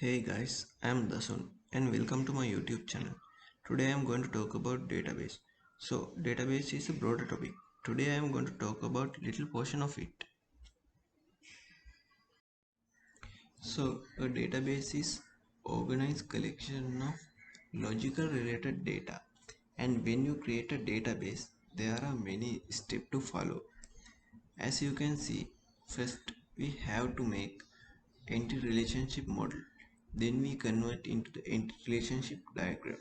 Hey guys, I'm Dasun and welcome to my YouTube channel. Today I'm going to talk about database. So database is a broader topic. Today I'm going to talk about little portion of it. So a database is organized collection of logical related data, and when you create a database there are many steps to follow. As you can see, first we have to make entity relationship model, then we convert into the entity relationship diagram.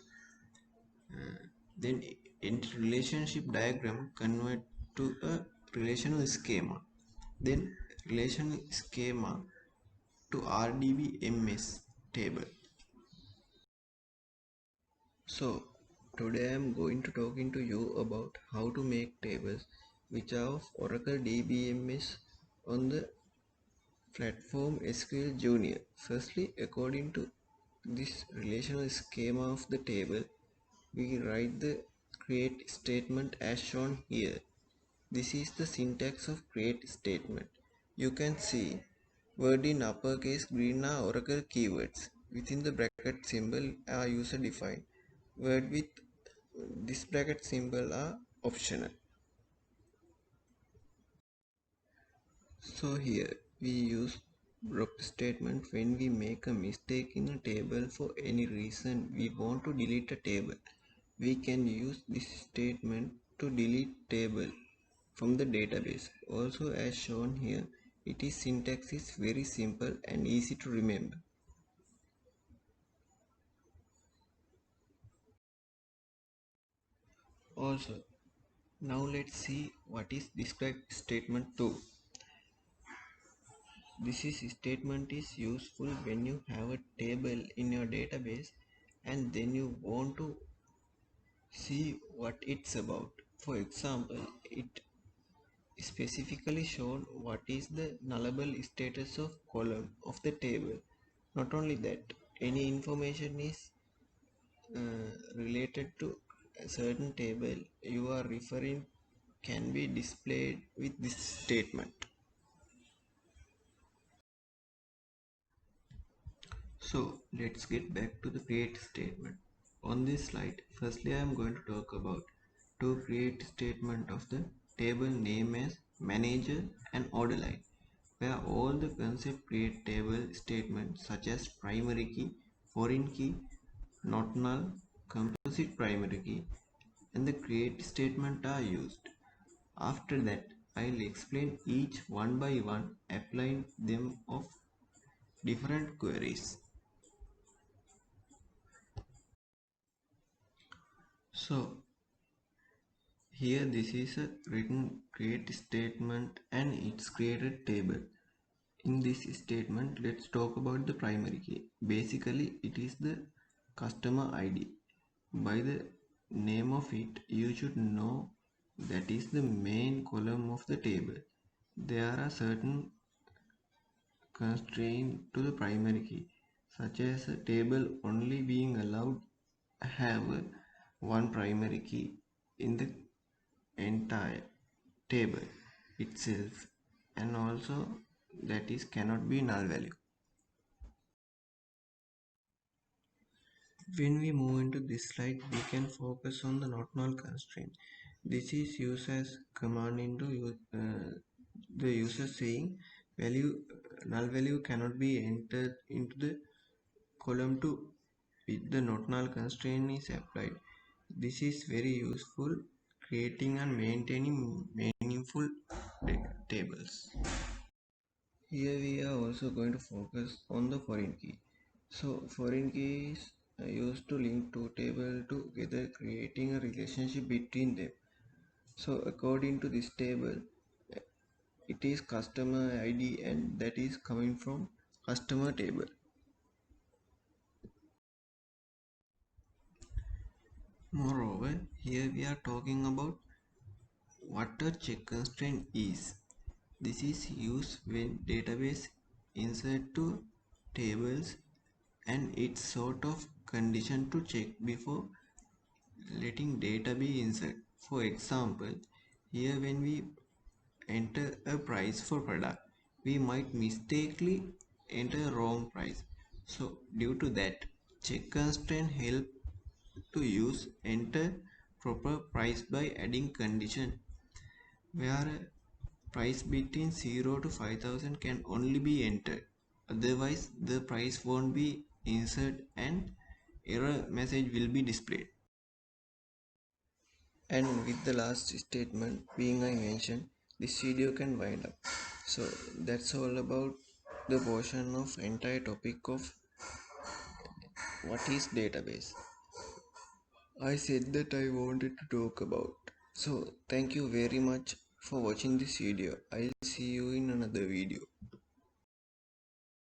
Then relationship diagram convert to a relational schema. Then relational schema to RDBMS table. So today I am going to talking to you about how to make tables which are of Oracle DBMS on the platform SQL Junior. Firstly, according to this relational schema of the table, we write the create statement as shown here. This is the syntax of create statement. You can see word in uppercase green are Oracle keywords. Within the bracket symbol are user defined. Word with this bracket symbol are optional. So here we use drop statement when we make a mistake in a table for any reason we want to delete a table. We can use this statement to delete table from the database. Also, as shown here, its syntax is very simple and easy to remember. Also, now let's see what is described statement 2. This is statement is useful when you have a table in your database and then you want to see what it's about. For example, it specifically shown what is the nullable status of column of the table. Not only that, any information is related to a certain table you are referring can be displayed with this statement. So let's get back to the create statement. On this slide, firstly I am going to talk about to create statement of the table name as manager and order line, where all the concept create table statements such as primary key, foreign key, not null, composite primary key, and the create statement are used. After that, I'll explain each one by one, applying them of different queries. So here this is a written create statement and it's created table. In this statement, let's talk about the primary key. Basically, it is the customer ID. By the name of it, you should know that is the main column of the table. There are certain constraints to the primary key, such as a table only being allowed have one primary key in the entire table itself, and also that is cannot be null value. When we move into this slide, we can focus on the not null constraint. This is used as command into the user saying value null value cannot be entered into the column to which the not null constraint is applied. This is very useful creating and maintaining meaningful tables. Here we are also going to focus on the foreign key. So foreign keys are used to link two tables together, creating a relationship between them. So according to this table, it is customer ID and that is coming from customer table. Moreover, here we are talking about what a check constraint is. This is used when database insert to tables and it's sort of condition to check before letting data be inserted. For example, here when we enter a price for product, we might mistakenly enter wrong price. So due to that, check constraint help to use enter proper price by adding condition where a price between 0 to 5000 can only be entered, otherwise the price won't be inserted and error message will be displayed. And with the last statement being I mentioned, this video can wind up. So that's all about the portion of entire topic of what is database. I said that I wanted to talk about. So thank you very much for watching this video. I'll see you in another video.